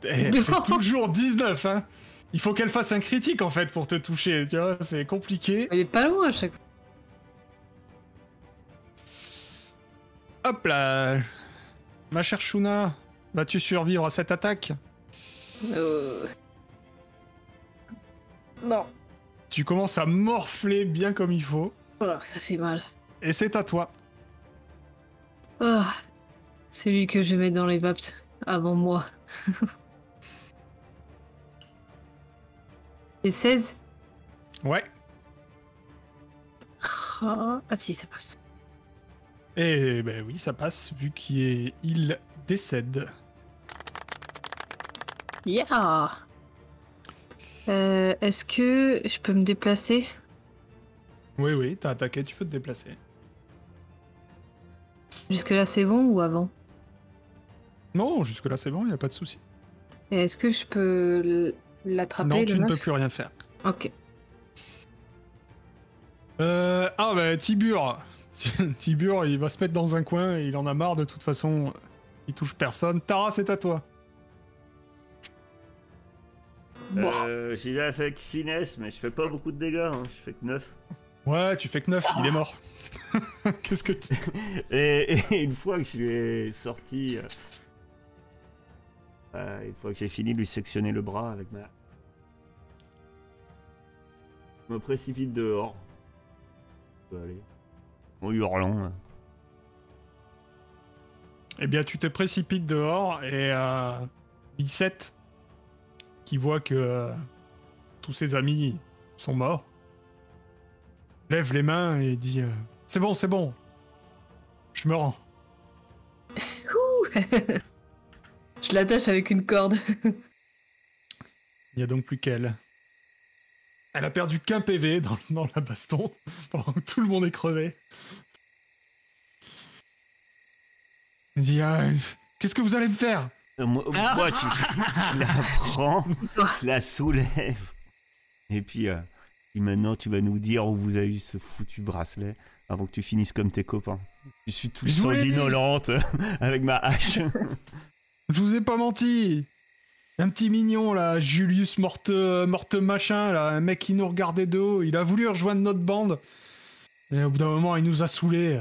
Et elle fait toujours 19, hein. Il faut qu'elle fasse un critique en fait pour te toucher, tu vois, c'est compliqué. Elle est pas loin à chaque fois. Hop là. Ma chère Shuna, vas-tu survivre à cette attaque? Non. Tu commences à morfler bien comme il faut. Oh, ça fait mal. Et c'est à toi. Oh, c'est lui que je mets dans les vaps avant moi. Et 16? Ouais. Ah si, ça passe. Et ben oui, ça passe vu qu'il décède. Yeah. Est-ce que je peux me déplacer? Oui, t'as attaqué, tu peux te déplacer. Jusque-là, c'est bon ou avant? Non, jusque-là c'est bon, y a pas de souci. Et est-ce que je peux l'attraper? Non, le tu ne meuf peux plus rien faire. Ok. Ah bah Tibur. Tibur, il va se mettre dans un coin, et il en a marre de toute façon. Il touche personne. Tara, c'est à toi. Bon. J'y vais avec finesse, mais je fais pas beaucoup de dégâts, hein. Je fais que 9. Ouais, tu fais que 9, il est mort. Qu'est-ce que tu... Et une fois que je lui ai sorti... une fois que j'ai fini de lui sectionner le bras avec ma... Je me précipite dehors. Je peux aller. En hurlant. Hein. Eh bien, tu te précipites dehors et Bissette, qui voit que tous ses amis sont morts, lève les mains et dit c'est bon, je me rends. Je l'attache avec une corde. Il n'y a donc plus qu'elle. Elle a perdu qu'un PV dans la baston, pendant que tout le monde est crevé. Elle dit qu'est-ce que vous allez me faire? Moi, je la prends, je la soulève. Et puis maintenant, tu vas nous dire où vous avez eu ce foutu bracelet avant que tu finisses comme tes copains. Je suis tout Je vous l'ai dit. sanguinolente avec ma hache. Je vous ai pas menti. Un petit mignon là, Julius morte machin là, un mec qui nous regardait de haut, il a voulu rejoindre notre bande. Et au bout d'un moment, il nous a saoulés.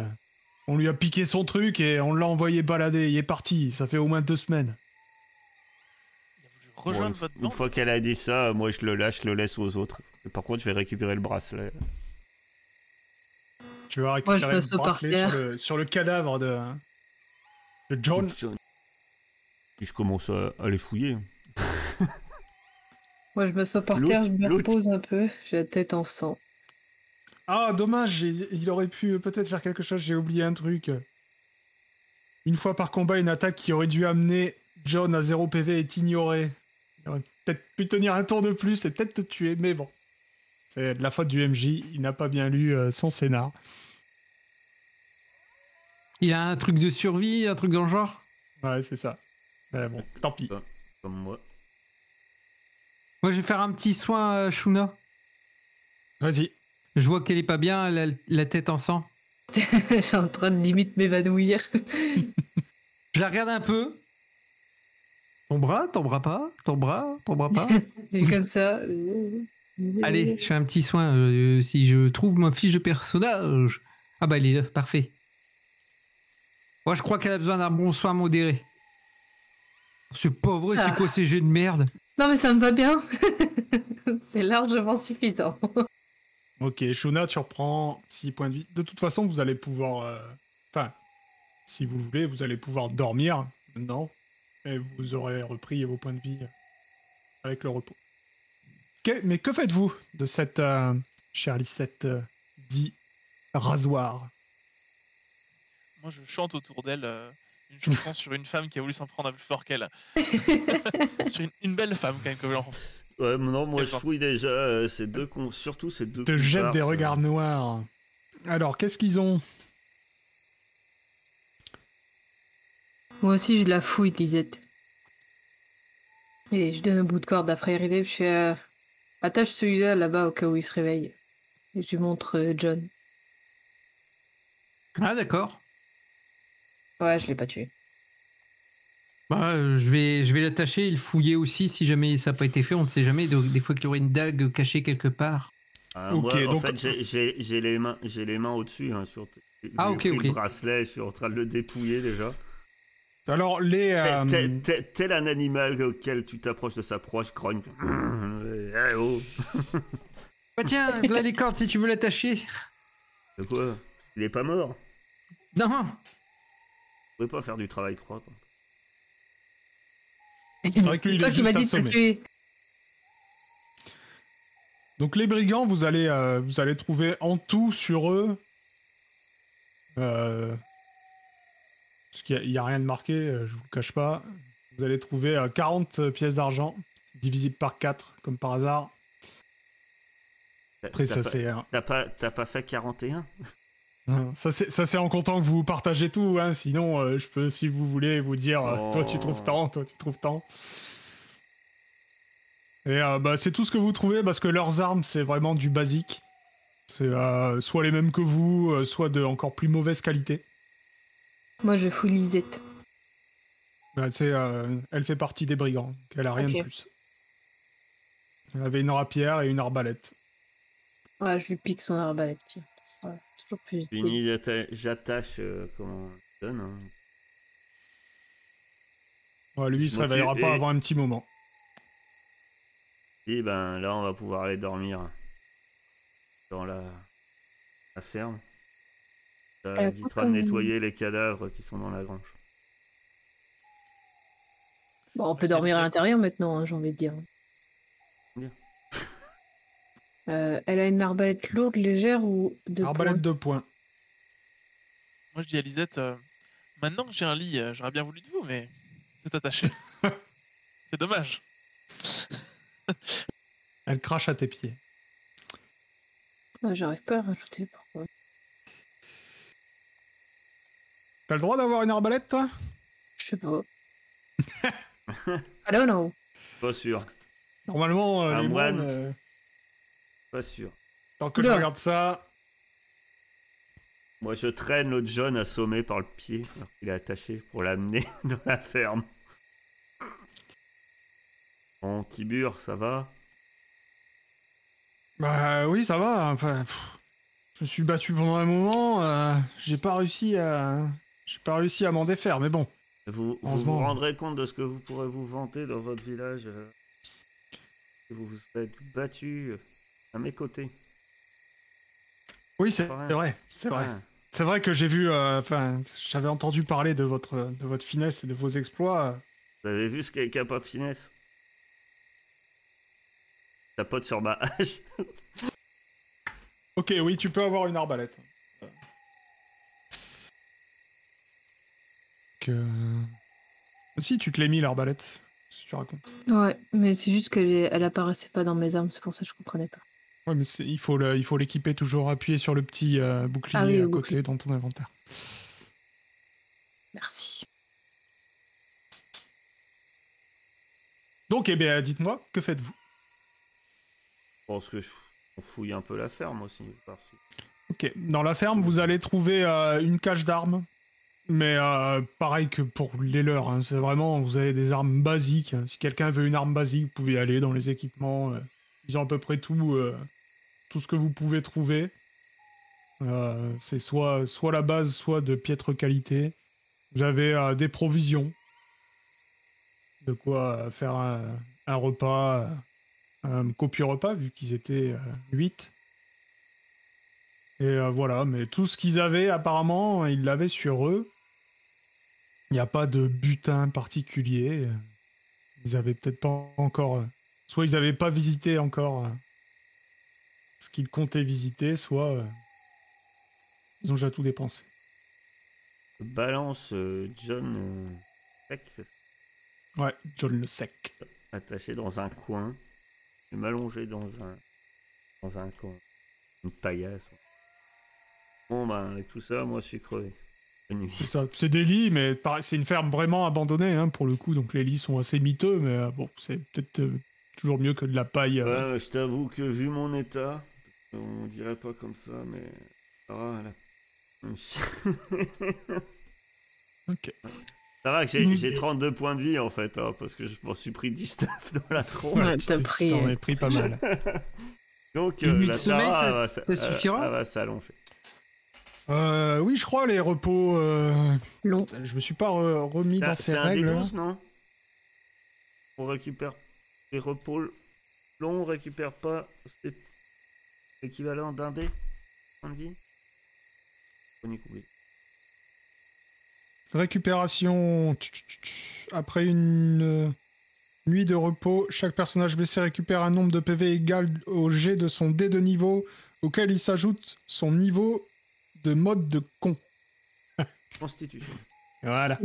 On lui a piqué son truc et on l'a envoyé balader. Il est parti, ça fait au moins 2 semaines. Il a voulu rejoindre Bon, votre une bande. fois qu'elle a dit ça, moi je le lâche, je le laisse aux autres. Et par contre, je vais récupérer le bracelet. Tu vas Moi, récupérer je le passe au bracelet parterre. sur le cadavre de John. Puis je commence à les fouiller. Moi, je m'assois par terre, je me L'autre. repose un peu. J'ai la tête en sang. Ah, dommage, il aurait pu peut-être faire quelque chose, j'ai oublié un truc. Une fois par combat, une attaque qui aurait dû amener John à 0 PV est ignorée. Il aurait peut-être pu tenir un tour de plus et peut-être te tuer, mais bon. C'est de la faute du MJ, il n'a pas bien lu son scénar. Il a un truc de survie, un truc dans le genre? Ouais, c'est ça. Mais bon, tant pis. Comme moi. Moi, je vais faire un petit soin à Shuna. Vas-y. Je vois qu'elle est pas bien, elle a la tête en sang. Je suis en train de limite m'évanouir. Je la regarde un peu. Ton bras pas? Ton bras pas? Et comme ça. Allez, je fais un petit soin. Si je trouve ma fiche de personnage. Ah bah, elle est là, parfait. Moi, je crois qu'elle a besoin d'un bon soin modéré. C'est pas vrai, c'est quoi ces jeux de merde? Non, mais ça me va bien. C'est largement suffisant. Ok, Shuna, tu reprends 6 points de vie. De toute façon, vous allez pouvoir... Enfin, si vous le voulez, vous allez pouvoir dormir maintenant. Et vous aurez repris vos points de vie avec le repos. Mais que faites-vous de cette chère Lysette dit rasoir? Moi, je chante autour d'elle une chanson sur une femme qui a voulu s'en prendre à plus fort qu'elle. Sur une belle femme, quand même, comme l'enfant. Ouais, non, moi Quelle je sorte. fouille déjà surtout ces deux Te jette des comparses. regards noirs. Alors, qu'est-ce qu'ils ont? Moi aussi, je la fouille, Lisette. Et je donne un bout de corde à Frère Élève. Je fais attache celui-là là-bas au cas où il se réveille. Et je lui montre John. Ah d'accord. Ouais, je l'ai pas tué. Bah, je vais l'attacher et le fouiller aussi si jamais ça n'a pas été fait. On ne sait jamais. Des fois qu'il y aurait une dague cachée quelque part. Ah, Ok, moi, en donc- fait, j'ai les mains au-dessus. Hein, Ah, j'ai ok, pris ok. le bracelet, je suis en train de le dépouiller déjà. Alors, les. Tel un animal auquel tu t'approches de sa proie, je grogne. Eh oh. Bah tiens, là les cordes si tu veux l'attacher. De quoi? Il est pas mort. Non. Vous pouvez pas faire du travail propre. vrai que lui, il toi est qui m'as juste dit de te assommé. tuer. Donc, les brigands, vous allez trouver en tout sur eux. Parce qu'il n'y a rien de marqué, je vous le cache pas. Vous allez trouver 40 pièces d'argent, divisibles par 4, comme par hasard. Après, ça, c'est. T'as pas fait 41? Ça c'est en comptant que vous partagez tout, hein. Sinon je peux, si vous voulez, vous dire toi tu trouves tant, toi tu trouves tant. Et bah, c'est tout ce que vous trouvez parce que leurs armes c'est vraiment du basique. C'est soit les mêmes que vous, soit de encore plus mauvaise qualité. Moi, je fouille Lisette. Bah, elle fait partie des brigands, donc elle a rien de Ok. plus. Elle avait une rapière et une arbalète. Ouais, je lui pique son arbalète. Tiens, ça sera toujours plus utile. Fini, j'attache comment je donne. Hein. Ouais, lui il se Je m'occupe- réveillera pas et- avant un petit moment. Et ben là, on va pouvoir aller dormir dans la ferme. Ça évitera de comme- nettoyer les cadavres qui sont dans la grange. Bon, on peut Ouais, dormir à Lisette. l'intérieur maintenant, hein, j'ai envie de dire. Bien. Elle a une arbalète lourde, légère ou de Arbalète poing 2 points. Moi, je dis à Lisette, maintenant que j'ai un lit, j'aurais bien voulu de vous, mais c'est attaché. C'est dommage. Elle crache à tes pieds. J'arrive pas à rajouter, pourquoi? T'as le droit d'avoir une arbalète toi? Je sais pas. I don't know. Pas sûr, Normalement Un les moine. moines, pas sûr. tant que je Oula. regarde ça. Moi, je traîne l'autre John assommé par le pied alors qu'il est attaché pour l'amener dans la ferme. Bon, Tibur, ça va? Bah oui, ça va. Enfin, je me suis battu pendant un moment. J'ai pas réussi à m'en défaire. Mais bon, Vous Heureusement. vous rendrez compte de ce que vous pourrez vous vanter dans votre village que vous vous êtes battu à mes côtés. oui, c'est Pas rien. vrai, c'est vrai. Ouais. C'est vrai que j'ai vu. Enfin, j'avais entendu parler de votre finesse et de vos exploits. Vous avez vu ce qu'est Cap of Finesse? Tapote sur ma hache. Ok, oui, tu peux avoir une arbalète. Si, tu te l'es mis l'arbalète. Si tu racontes. Ouais, mais c'est juste elle apparaissait pas dans mes armes, c'est pour ça que je comprenais pas. Ouais, mais il faut l'équiper toujours appuyé sur le petit bouclier Ah oui, à le côté bouclier. dans ton inventaire. Merci. Donc, eh bien, dites-moi, que faites-vous? Je pense que on fouille un peu la ferme aussi. Par-ci. Ok, dans la ferme, vous allez trouver une cache d'armes. Mais pareil que pour les leurs, hein, c'est vraiment, vous avez des armes basiques. Si quelqu'un veut une arme basique, vous pouvez aller dans les équipements. Ils ont à peu près tout ce que vous pouvez trouver. C'est soit la base, soit de piètre qualité. Vous avez des provisions. De quoi faire un repas, un copieux repas, vu qu'ils étaient 8. Et voilà, mais tout ce qu'ils avaient, apparemment, ils l'avaient sur eux. Il n'y a pas de butin particulier. Ils avaient peut-être pas encore... soit ils n'avaient pas visité encore ce qu'ils comptaient visiter, soit ils ont déjà tout dépensé. Je balance John sec, c'est ça, Ouais, John le sec. attaché dans un coin. Je vais m'allonger dans un coin. Une paillasse. Bon ben avec tout ça, moi je suis crevé. La nuit. C'est des lits, mais c'est une ferme vraiment abandonnée hein, pour le coup, donc les lits sont assez miteux, mais bon, c'est peut-être toujours mieux que de la paille. Ouais, je t'avoue que vu mon état, on dirait pas comme ça, mais... Ah, là. Ok. Ça va que j'ai 32 points de vie en fait, hein, parce que je m'en suis pris 19 dans la tronche. Ouais, t'as pris. T'en as pris pas mal. Une Donc nuit de la sommeil, Tara, ça suffira elle va s'allonger. Oui, je crois les repos. Long. Je me suis pas remis dans ces C'est un règles. D12, non? On récupère les repos longs, on récupère pas. C'est l'équivalent d'un dé en vie. On y couper. Récupération. Après une nuit de repos, chaque personnage blessé récupère un nombre de PV égal au jet de son dé de niveau, auquel il s'ajoute son niveau de mode de con. Constitution. Voilà.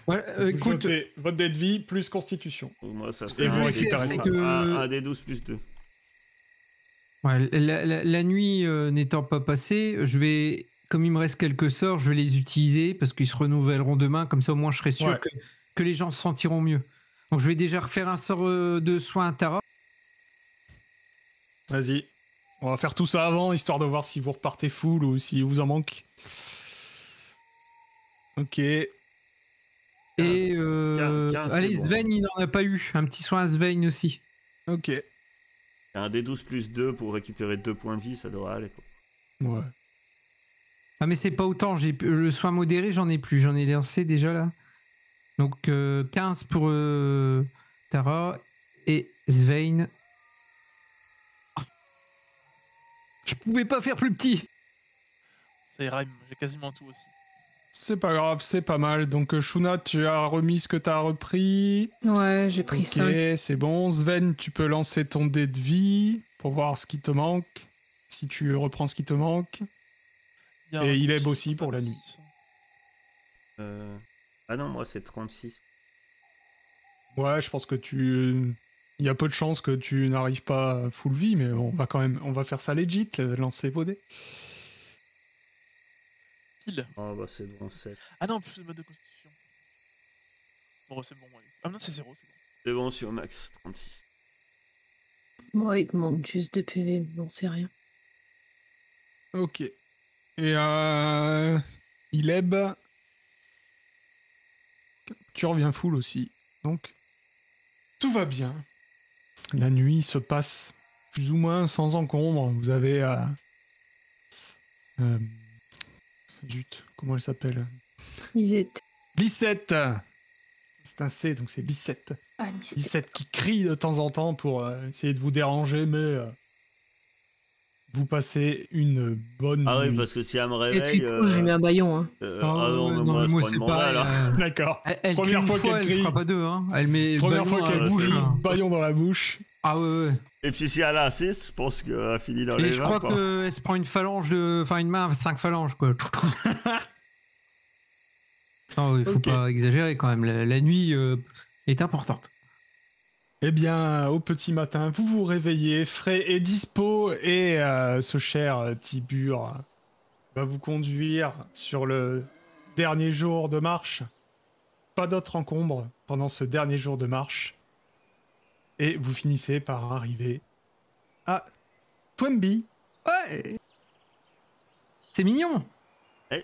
Ouais, Vous écoute, jetez votre dé de vie plus constitution. Donc moi, ça Et fait vous un récupérez D12, ça. que- un D12 plus 2. ouais, la nuit n'étant pas passée, je vais, comme il me reste quelques sorts, je vais les utiliser parce qu'ils se renouvelleront demain. Comme ça, au moins, je serai sûr Ouais. que les gens se sentiront mieux. Donc, je vais déjà refaire un sort de soin à Tara. Vas-y. On va faire tout ça avant, histoire de voir si vous repartez full ou si vous en manque. Ok. Et 15, allez, c'est bon. Sven, il n'en a pas eu. Un petit soin à Sven aussi. Ok. Un D12 plus 2 pour récupérer 2 points de vie, ça devrait aller quoi. Ouais. Ah, mais c'est pas autant. Le soin modéré, j'en ai plus. J'en ai lancé déjà là. Donc 15 pour Tara et Sven. Je pouvais pas faire plus petit. Ça ira, j'ai quasiment tout aussi. C'est pas grave, c'est pas mal. Donc Shuna, tu as remis ce que t'as repris. Ouais, j'ai pris Ok, 5. c'est bon. Sven, tu peux lancer ton dé de vie pour voir ce qui te manque. Si tu reprends ce qui te manque. Il y a Et un il petit aime aussi pour la nuit. 66. Ah non, moi c'est 36. Ouais, je pense que il y a peu de chances que tu n'arrives pas à full vie, mais on va faire ça legit, lancer vos dés. Pile. Oh bah c'est bon, 7. Ah non, plus de mode de constitution. Bon, c'est bon, allez. Ah non, c'est 0, c'est bon. C'est bon sur max, 36. Moi, il te manque juste 2 PV, mais bon, c'est rien. Ok. Et Ileb, tu reviens full aussi. Donc, tout va bien. La nuit se passe plus ou moins sans encombre. Vous avez... zut, comment elle s'appelle? Lisette. Lissette. C'est un C, donc c'est Lissette. Ah, Lisette. Lissette qui crie de temps en temps pour essayer de vous déranger, mais vous passez une bonne Ah oui, nuit. parce que si elle me Et puis, réveille. j'ai mis un baillon. Hein. Ah Ah non, ouais, mais moi, mais c'est moi, pas c'est une mandat, pareil, là. D'accord. Elle Première crie une fois fois, qu'elle elle crie. fera pas deux. Hein. Elle met le Première ballon fois dans la qu'elle bouche. crie, là. baillon dans la bouche. Ah ouais, ouais. Et puis si elle insiste, je pense qu'elle a fini dans Et les je 20. crois qu'elle se prend une phalange de. Enfin, une main, 5 phalanges, quoi. Non, il faut Ok. pas exagérer quand même. La nuit est importante. Eh bien, au petit matin, vous vous réveillez, frais et dispo, et ce cher Tibur va vous conduire sur le dernier jour de marche. Pas d'autre encombre pendant ce dernier jour de marche. Et vous finissez par arriver à Twemby. Ouais. C'est mignon.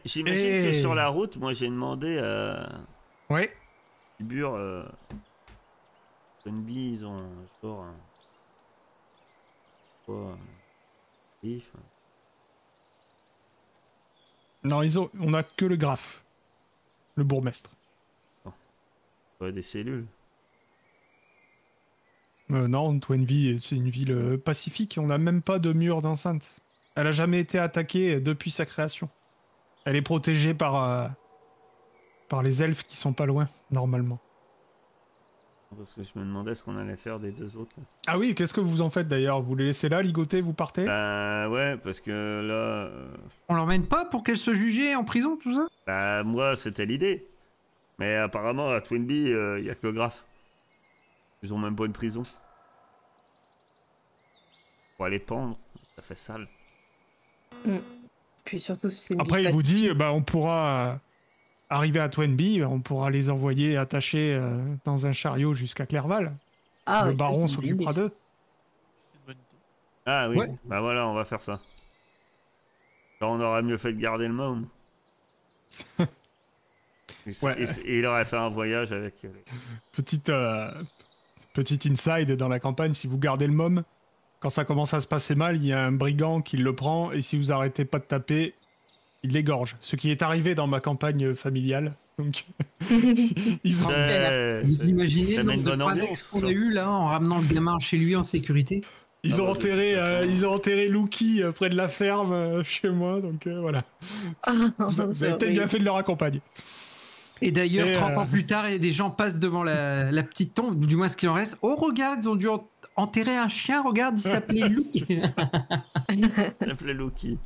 J'imagine Et- que sur la route, moi j'ai demandé à Ouais. Tibur, Bunby, ils ont genre un vif. Non, on a que le graphe. Le bourgmestre. Ouais, des cellules. Non, Twenby, c'est une ville pacifique. On n'a même pas de mur d'enceinte. Elle a jamais été attaquée depuis sa création. Elle est protégée par les elfes qui sont pas loin, normalement. Parce que je me demandais ce qu'on allait faire des deux autres. Là. Ah oui, qu'est-ce que vous en faites d'ailleurs? Vous les laissez là, ligoter, vous partez? Bah ouais, parce que là, On l'emmène pas pour qu'elle se jugeait en prison, tout ça? bah moi c'était l'idée. Mais apparemment à Twinbee, il y a que le graphe. Ils ont même pas une prison. Pour aller pendre, ça fait sale. Puis surtout, c'est une Après, vie il vous dit, pacifiste. on pourra arriver à Twenby, on pourra les envoyer attachés dans un chariot jusqu'à Clerval. Ah, Le ouais, baron c'est une bonne s'occupera idée, d'eux. C'est une bonne idée. Ah oui, Ouais. bah voilà, on va faire ça. Alors, on aurait mieux fait de garder le môme. Ouais. Et il aurait fait un voyage avec... Petite inside dans la campagne, si vous gardez le môme, quand ça commence à se passer mal, il y a un brigand qui le prend, et si vous arrêtez pas de taper, il l'égorge. Ce qui est arrivé dans ma campagne familiale. Donc, ils ont... Vous imaginez ça le met une nombre de bonne panex ambiance, qu'on ça. a eu là en ramenant le gamin chez lui en sécurité? Ils Ah ont bah, enterré, de toute façon. ils ont enterré Lucky près de la ferme chez moi, donc voilà. Vous avez peut-être bien fait de leur accompagner. Et d'ailleurs, Et, 30 ans plus tard, et des gens passent devant la petite tombe, du moins ce qu'il en reste. Oh, regarde, ils ont dû enterrer un chien, regarde, il s'appelait Luke. Ça s'appelait Loki.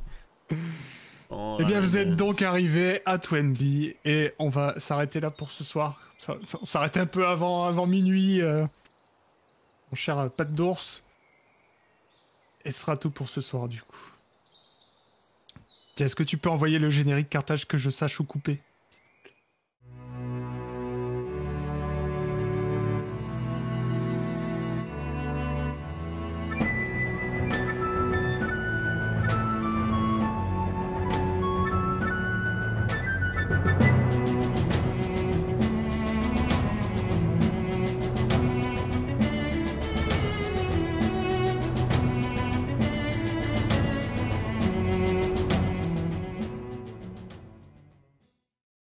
Oh, Eh bien, là, vous là, êtes là. donc arrivé à Twenby et on va s'arrêter là pour ce soir. On s'arrête un peu avant minuit, mon cher Pat d'ours. Et ce sera tout pour ce soir, du coup. Tiens, est-ce que tu peux envoyer le générique cartage que je sache où couper?